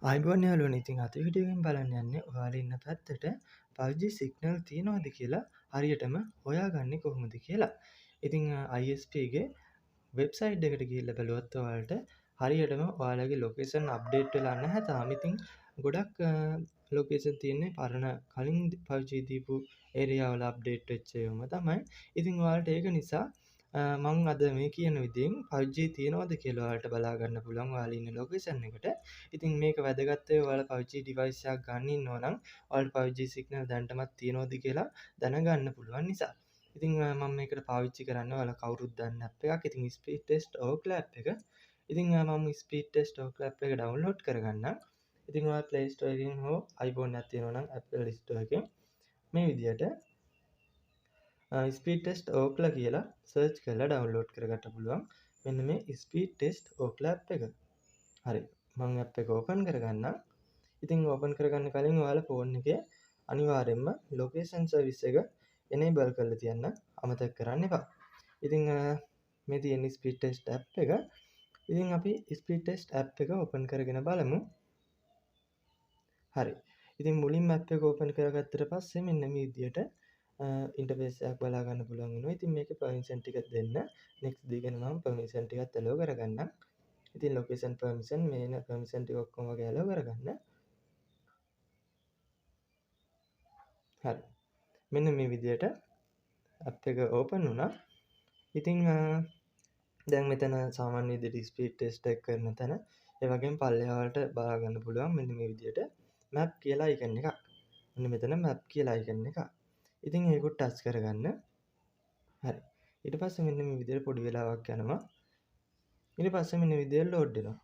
අයිබෝන් යාළුවනේ ඉතින් අද වීඩියෝ එකෙන් බලන්න යන්නේ ඔයාලා ඉන්න පැත්තට 5G සිග්නල් තියෙනවද කියලා හරියටම හොයාගන්නේ කොහොමද කියලා. ඉතින් ISP ගේ වෙබ්සයිට් එකට ගිහිල්ලා බලුවොත් ඔයාලට හරියටම ඔයාලගේ ලොකේෂන් අප්ඩේට් වෙලා නැහැ තාම. ඉතින් ගොඩක් ලොකේෂන් තියෙන්නේ පරණ කලින් 5G දීපු ඒරියා වල අප්ඩේට් වෙච්ච ඒවාම තමයි. ඉතින් ඔයාලට ඒක නිසා මං අද මේ කියන විදිහෙන් 5G තියෙනවද කියලා ඔයාලට බලා ගන්න පුළුවන් ඔයාලා ඉන්න ලොකේෂන් එකට. ඉතින් මේක වැදගත් වෙයි ඔයාලා 5G ඩිවයිස් එකක් ගන්න ඉන්නවා නම් ඔයාලට 5G සිග්නල් දැනටමත් තියෙනවද කියලා දැනගන්න පුළුවන් නිසා. ඉතින් මම මේකට පාවිච්චි කරන්නේ ඔයාලා කවුරුත් දන්න ඇප් එකක්. ඉතින් ස්පීඩ් ටෙස්ට් ඕක්ලා ඇප් එක. ඉතින් මම ස්පීඩ් ටෙස්ට් ඕක්ලා ඇප් එක ඩවුන්ලෝඩ් කරගන්නම්. ඉතින් ඔයාලා Play Store එකෙන් හෝ iPhone එකක් තියෙනවා නම් Apple Store එකෙන් මේ විදියට ස්පීඩ් ටෙස්ට් ඕක්ලා කියලා සර්ච් කරලා ඩවුන්ලෝඩ් කරගන්න පුළුවන්. මෙන්න මේ ස්පීඩ් ටෙස්ට් ඕක්ලා ඇප් එක. හරි. මම ඇප් එක ඕපන් කරගන්නම්. ඉතින් ඕපන් කරගන්න කලින් ඔයාලා ෆෝන් එකේ අනිවාර්යයෙන්ම ලොකේෂන් සර්විස් එක enable කරලා තියන්න අමතක කරන්න එපා. ඉතින් මේ තියෙන ස්පීඩ් ටෙස්ට් ඇප් එක. ඉතින් අපි ස්පීඩ් ටෙස්ට් ඇප් එක ඕපන් කරගෙන බලමු. හරි. ඉතින් මුලින්ම ඇප් එක ඕපන් කරගත්තට පස්සේ මෙන්න මේ විදියට ඉන්ටර්ෆේස් එකක් බලා ගන්න පුළුවන් වෙනවා. ඉතින් මේකේ පර්මිෂන් ටික දෙන්න. next දීගෙන මම පර්මිෂන් ටිකත් allow කරගන්නම්. ඉතින් ලොකේෂන් පර්මිෂන් මේන පර්මිෂන් ටික ඔක්කොම වගේ allow කරගන්න. හරි. මෙන්න මේ විදියට ඇප් එක ඕපන් වුණා. ඉතින් දැන් මෙතන සාමාන්‍ය විදිහට ස්පීඩ් ටෙස්ට් එක කරන තැන ඒ වගේම පල්ලෙහාට බලා ගන්න පුළුවන් මෙන්න මේ විදියට මැප් කියලා අයිකන් එකක්. මෙන්න මෙතන මැප් කියලා අයිකන් එකක්. ඉතින් ඒකට ටච් කරගන්න. හරි. ඊට පස්සේ මෙන්න මේ විදියට පොඩි වෙලාවක් යනවා. ඊට පස්සේ මෙන්න විදියට ලෝඩ් වෙනවා.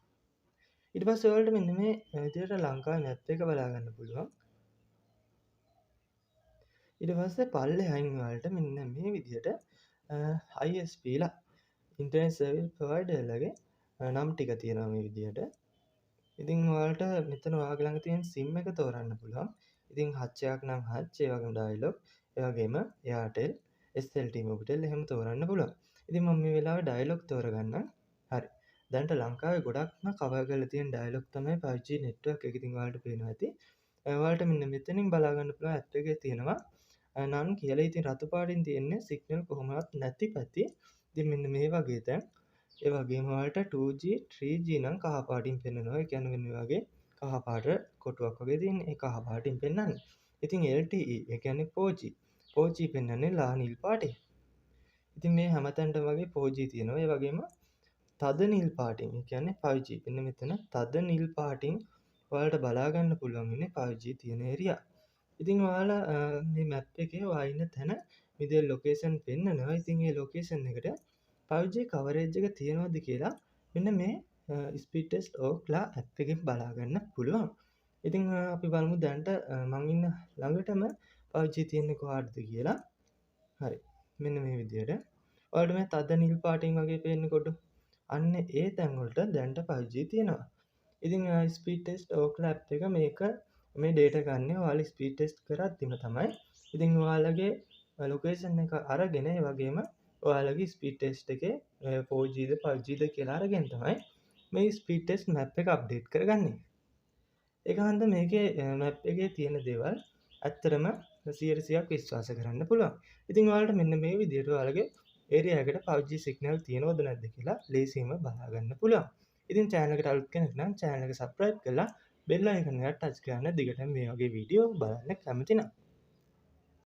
ඊට පස්සේ ඔයාලට මෙන්න මේ විදියට ලංකාවේ මැප් එක බලා ගන්න පුළුවන්. ඊට පස්සේ පල්ලෙහායින් ඔයාලට මෙන්න මේ විදියට ISP ලා ඉන්ටර්නෙට් සර්විස් ප්‍රොවයිඩර්ලගේ නම් ටික තියෙනවා මේ විදියට. ඉතින් ඔයාලට මෙතන ඔයාගේ ළඟ තියෙන SIM එක තෝරන්න පුළුවන්. ඉතින් Hutch එකක් නම් Hutch, ඒ වගේම Dialog, ඒ වගේම Airtel, SLT Mobitel එහෙම තෝරන්න පුළුවන්. ඉතින් මම මේ වෙලාවේ Dialog තෝරගන්නම්. හරි. දැනට ලංකාවේ ගොඩක්ම කවර් කරලා තියෙන Dialog තමයි 5G network එක. ඉතින් ඔයාලට පේනවා ඇති. ඔයාලට මෙන්න මෙතනින් බලා ගන්න පුළුවන් ඇප් එකේ තියෙනවා නන් කියලා. ඉතින් රතු පාටින් තියෙන්නේ සිග්නල් කොහොමවත් නැති පැති. ඉතින් මෙන්න මේ වගේ තැන්. ඒ වගේම ඔයාලට 2G 3G නම් කහ පාටින් පෙන්වනවා. ඒ කියන්නේ මෙන්න මේ වගේ කහ පාට කොටුවක් වගේ තියෙන ඒ කහ පාටින් පෙන්වන්නේ. ඉතින් LTE ඒ කියන්නේ 4G 4G පෙන්වන්නේ ලා නිල් පාටින්. ඉතින් මේ හැමතැනටම වගේ 4G තියෙනවා. ඒ වගේම තද නිල් පාටින් ඒ කියන්නේ 5G. මෙන්න මෙතන තද නිල් පාටින් ඔයාලට බලා ගන්න පුළුවන් ඉන්නේ 5G තියෙන ඒරියා. ඉතින් ඔයාලා මේ මැප් එකේ ඔයා ඉන්න තැන විදිහේ ලොකේෂන් පෙන්නනවා. ඉතින් මේ ලොකේෂන් එකට 5G කවරේජ් එක තියෙනවද කියලා මෙන්න මේ ස්පීඩ් ටෙස්ට් ඕක්ලා ඇප් එකෙන් බලා ගන්න පුළුවන්. ඉතින් අපි බලමු දැනට මං ඉන්න ළඟටම 5G තියෙන්නේ කොහාටද කියලා. හරි. මෙන්න මේ විදියට. ඔයාලට මේ තද නිල් පාටින් වගේ පේන්නේ කොටු. අන්න ඒ තැන් වලට දැනට 5G තියෙනවා. ඉතින් ස්පීඩ් ටෙස්ට් ඕක්ලා ඇප් එක මේක මේ ඩේටා ගන්න ඔයාලා ස්පීඩ් ටෙස්ට් කරද්දිම තමයි. ඉතින් ඔයාලගේ ලොකේෂන් එක අරගෙන ඒ වගේම ඔයාලගේ ස්පීඩ් ටෙස්ට් එකේ 4Gද 5Gද කියලා අරගෙන තමයි මේ ස්පීඩ් ටෙස්ට් මැප් එක අප්ඩේට් කරගන්නේ. ඒක හන්ද මේකේ මැප් එකේ තියෙන දේවල් ඇත්තටම 100%ක් විශ්වාස කරන්න පුළුවන්. ඉතින් ඔයාලට මෙන්න මේ විදිහට ඔයාලගේ ඒරියා එකට 5G සිග්නල් තියෙනවද නැද්ද කියලා ලේසියෙන්ම බලා ගන්න පුළුවන්. ඉතින් channel එකට අලුත් කෙනෙක් නම් channel එක subscribe කරලා bell icon එක touch කරන්න දිගටම මේ වගේ වීඩියෝ බලන්න කැමති නම්